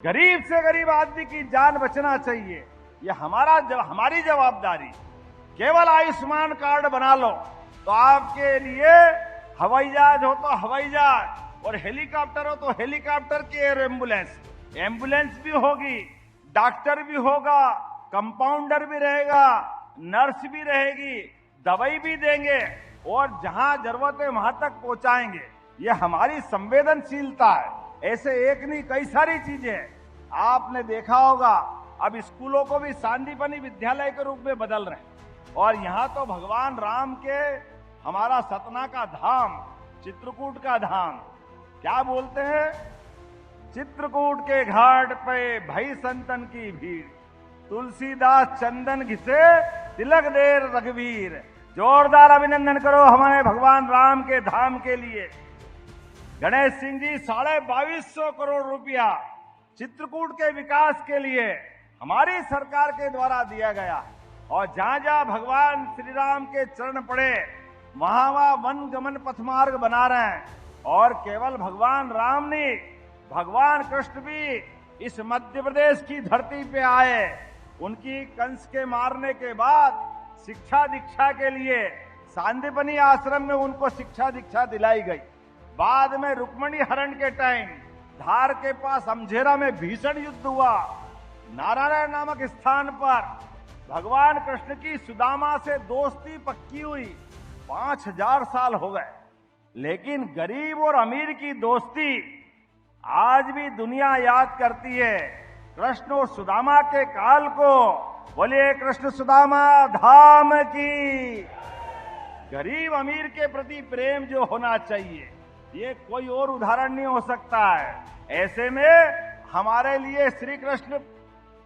गरीब से गरीब आदमी की जान बचना चाहिए, ये हमारी जवाबदारी। केवल आयुष्मान कार्ड बना लो तो आपके लिए हवाई जहाज हो तो हवाई जहाज और हेलीकॉप्टर हो तो हेलीकॉप्टर की एयर एम्बुलेंस भी होगी, डॉक्टर भी होगा, कंपाउंडर भी रहेगा, नर्स भी रहेगी, दवाई भी देंगे और जहां जरूरत है वहां तक पहुंचाएंगे। ये हमारी संवेदनशीलता है। ऐसे एक नहीं कई सारी चीजें हैं। आपने देखा होगा अब स्कूलों को भी सांदीपनी विद्यालय के रूप में बदल रहे हैं और यहाँ तो भगवान राम के हमारा सतना का धाम, चित्रकूट का धाम, क्या बोलते हैं, चित्रकूट के घाट पे भई संतन की भीड़, तुलसीदास चंदन घिसे तिलक देर रघुवीर। जोरदार अभिनंदन करो हमारे भगवान राम के धाम के लिए। गणेश सिंह जी 2250 करोड़ रुपया चित्रकूट के विकास के लिए हमारी सरकार के द्वारा दिया गया और जहां जहां भगवान श्री राम के चरण पड़े वहां वहां वन गमन पथ मार्ग बना रहे हैं। और केवल भगवान राम नहीं, भगवान कृष्ण भी इस मध्य प्रदेश की धरती पे आए। उनकी कंस के मारने के बाद शिक्षा दीक्षा के लिए सांदीपनी आश्रम में उनको शिक्षा दीक्षा दिलाई गई। बाद में रुक्मणी हरण के टाइम धार के पास अमझेरा में भीषण युद्ध हुआ। नारायण नामक स्थान पर भगवान कृष्ण की सुदामा से दोस्ती पक्की हुई। 5000 साल हो गए, लेकिन गरीब और अमीर की दोस्ती आज भी दुनिया याद करती है। कृष्ण और सुदामा के काल को बोलिए कृष्ण सुदामा धाम की। गरीब अमीर के प्रति प्रेम जो होना चाहिए ये कोई और उदाहरण नहीं हो सकता है। ऐसे में हमारे लिए श्री कृष्ण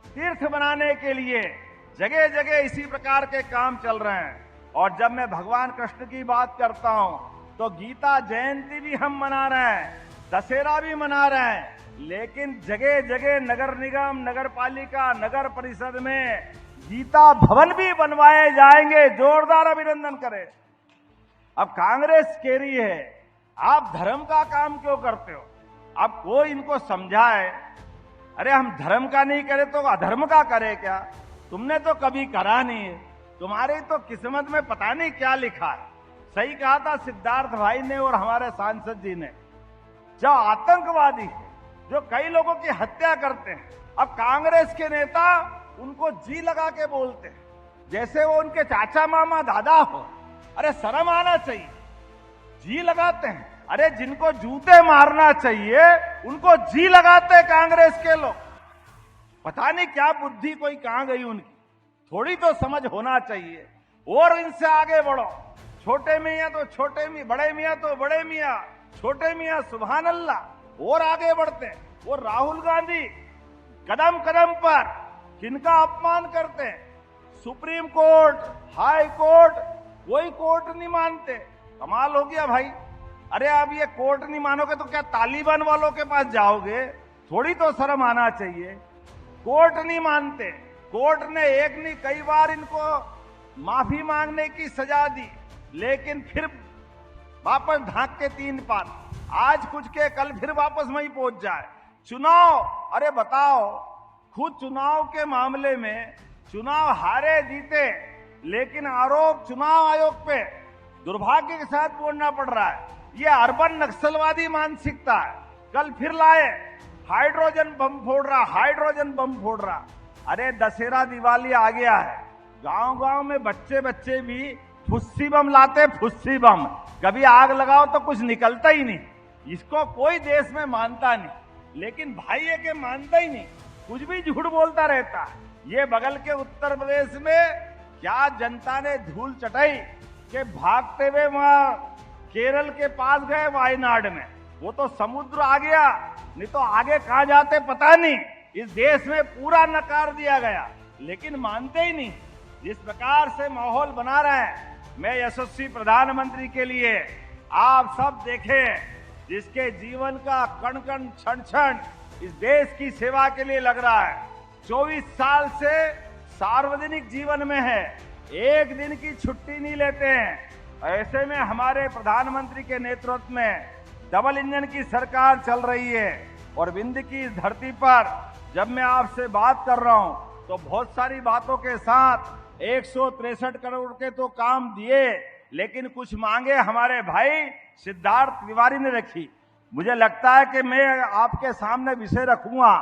तीर्थ बनाने के लिए जगह जगह इसी प्रकार के काम चल रहे हैं। और जब मैं भगवान कृष्ण की बात करता हूं तो गीता जयंती भी हम मना रहे हैं, दशहरा भी मना रहे हैं, लेकिन जगह जगह नगर निगम, नगर पालिका, नगर परिषद में गीता भवन भी बनवाए जाएंगे। जोरदार अभिनंदन करें। अब कांग्रेस कह रही है आप धर्म का काम क्यों करते हो? अब कोई इनको समझाए, अरे हम धर्म का नहीं करे तो अधर्म का करे क्या? तुमने तो कभी करा नहीं है, तुम्हारी तो किस्मत में पता नहीं क्या लिखा है। सही कहा था सिद्धार्थ भाई ने और हमारे सांसद जी ने, जो आतंकवादी है, जो कई लोगों की हत्या करते हैं, अब कांग्रेस के नेता उनको जी लगा के बोलते हैं जैसे वो उनके चाचा मामा दादा हो। अरे शर्म आना चाहिए, जी लगाते हैं। अरे जिनको जूते मारना चाहिए उनको जी लगाते हैं कांग्रेस के लोग। पता नहीं क्या बुद्धि कोई कहां गई उनकी, थोड़ी तो समझ होना चाहिए। और इनसे आगे बढ़ो, छोटे मियां तो छोटे मियां, बड़े मियां तो बड़े मियां, छोटे मियां सुभान अल्लाह। और आगे बढ़ते हैं। वो राहुल गांधी कदम कदम पर किनका अपमान करते हैं, सुप्रीम कोर्ट, हाई कोर्ट, कोई कोर्ट नहीं मानते। कमाल हो गया भाई। अरे अब ये कोर्ट नहीं मानोगे तो क्या तालिबान वालों के पास जाओगे? थोड़ी तो शर्म आना चाहिए। कोर्ट नहीं मानते, कोर्ट ने एक नहीं कई बार इनको माफी मांगने की सजा दी, लेकिन फिर वापस धाक के 3 पार, आज कुछ के कल फिर वापस वहीं पहुंच जाए। चुनाव, अरे बताओ, खुद चुनाव के मामले में चुनाव हारे जीते, लेकिन आरोप चुनाव आयोग पे दुर्भाग्य के साथ बोलना पड़ रहा है। ये अर्बन नक्सलवादी मानसिकता है। कल फिर लाए हाइड्रोजन बम फोड़ रहा, हाइड्रोजन बम फोड़ रहा। अरे दशहरा दिवाली आ गया है, गांव गांव में बच्चे बच्चे भी फुस्सी बम लाते, फुस्सी बम। कभी आग लगाओ तो कुछ निकलता ही नहीं। इसको कोई देश में मानता नहीं, लेकिन भाई है कि मानता ही नहीं, कुछ भी झूठ बोलता रहता है। ये बगल के उत्तर प्रदेश में क्या जनता ने धूल चटाई कि भागते हुए वहां केरल के पास गए वायनाड में, वो तो समुद्र आ गया, नहीं तो आगे कहां जाते पता नहीं। इस देश में पूरा नकार दिया गया, लेकिन मानते ही नहीं। जिस प्रकार से माहौल बना रहे हैं, मैं यशस्वी प्रधानमंत्री के लिए आप सब देखें, जिसके जीवन का कण कण क्षण क्षण इस देश की सेवा के लिए लग रहा है। 24 साल से सार्वजनिक जीवन में है, एक दिन की छुट्टी नहीं लेते हैं। ऐसे में हमारे प्रधानमंत्री के नेतृत्व में डबल इंजन की सरकार चल रही है। और विंध्य की इस धरती पर जब मैं आपसे बात कर रहा हूं तो बहुत सारी बातों के साथ 163 करोड़ के तो काम दिए, लेकिन कुछ मांगे हमारे भाई सिद्धार्थ तिवारी ने रखी। मुझे लगता है कि मैं आपके सामने विषय रखूंगा,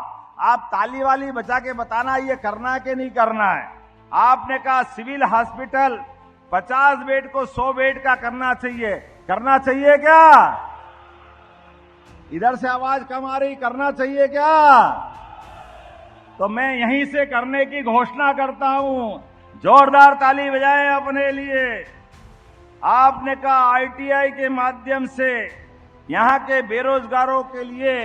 आप ताली वाली बजा के बताना ये करना है कि नहीं करना है। आपने कहा सिविल हॉस्पिटल 50 बेड को 100 बेड का करना चाहिए क्या? इधर से आवाज कम आ रही, करना चाहिए क्या? तो मैं यहीं से करने की घोषणा करता हूं। जोरदार ताली बजाएं अपने लिए। आपने कहा आईटीआई के माध्यम से यहां के बेरोजगारों के लिए,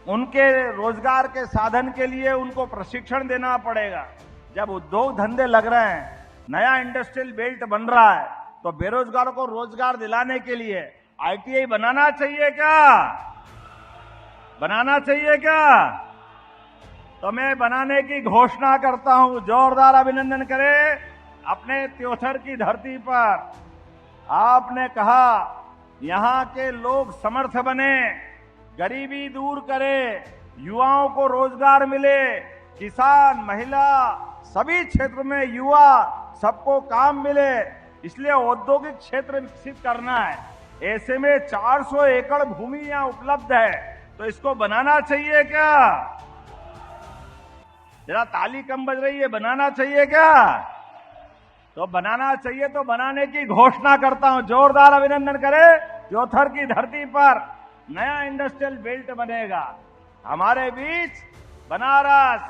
उनके रोजगार के साधन के लिए उनको प्रशिक्षण देना पड़ेगा। जब उद्योग धंधे लग रहे हैं, नया इंडस्ट्रियल बेल्ट बन रहा है, तो बेरोजगारों को रोजगार दिलाने के लिए आईटीआई बनाना चाहिए क्या? बनाना चाहिए क्या? तो मैं बनाने की घोषणा करता हूं। जोरदार अभिनंदन करें अपने त्योथर की धरती पर। आपने कहा यहां के लोग समर्थ बने, गरीबी दूर करे, युवाओं को रोजगार मिले, किसान, महिला, सभी क्षेत्र में युवा सबको काम मिले, इसलिए औद्योगिक क्षेत्र विकसित करना है। ऐसे में 400 एकड़ भूमि यहां उपलब्ध है, तो इसको बनाना चाहिए क्या? जरा ताली कम बज रही है, बनाना चाहिए क्या? तो बनाना चाहिए, तो बनाने की घोषणा करता हूं। जोरदार अभिनंदन करें। त्योथर की धरती पर नया इंडस्ट्रियल बेल्ट बनेगा। हमारे बीच बनारस,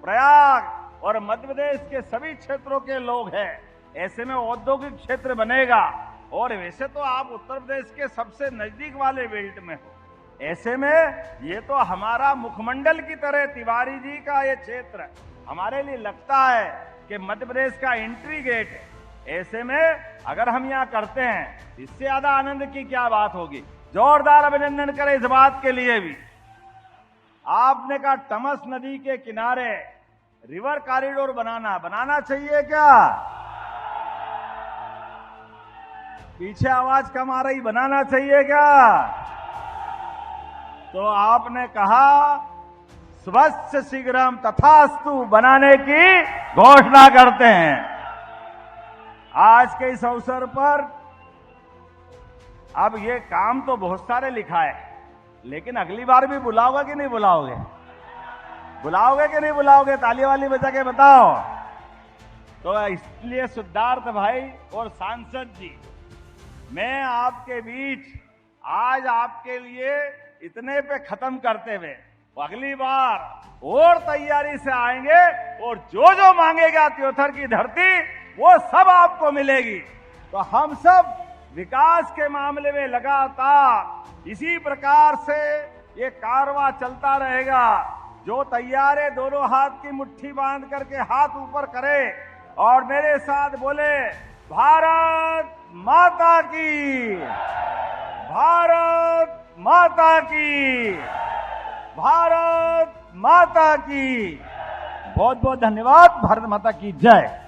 प्रयाग और मध्य प्रदेश के सभी क्षेत्रों के लोग हैं। ऐसे में औद्योगिक क्षेत्र बनेगा। और वैसे तो आप उत्तर प्रदेश के सबसे नजदीक वाले बेल्ट में हो, ऐसे में ये तो हमारा मुखमंडल की तरह तिवारी जी का ये क्षेत्र हमारे लिए लगता है कि मध्य प्रदेश का एंट्री गेट है। ऐसे में अगर हम यहाँ करते हैं, इससे ज्यादा आनंद की क्या बात होगी। जोरदार अभिनंदन करें इस बात के लिए भी। आपने कहा तमस नदी के किनारे रिवर कॉरिडोर बनाना चाहिए क्या? पीछे आवाज कम आ रही, बनाना चाहिए क्या? तो आपने कहा स्वच्छ शीघ्रम तथास्तु बनाने की घोषणा करते हैं। आज के इस अवसर पर अब ये काम तो बहुत सारे लिखा है, लेकिन अगली बार भी बुलाओगे कि नहीं बुलाओगे? बुलाओगे कि नहीं बुलाओगे? ताली वाली बजा के बताओ। तो इसलिए सिद्धार्थ भाई और सांसद जी, मैं आपके बीच आज आपके लिए इतने पे खत्म करते हुए अगली बार और तैयारी से आएंगे और जो जो मांगेगा त्योथर की धरती वो सब आपको मिलेगी। तो हम सब विकास के मामले में लगातार इसी प्रकार से ये कारवां चलता रहेगा। जो तैयार है दोनों हाथ की मुट्ठी बांध करके हाथ ऊपर करे और मेरे साथ बोले भारत माता की, भारत माता की, भारत माता की। बहुत बहुत धन्यवाद। भारत माता की जय।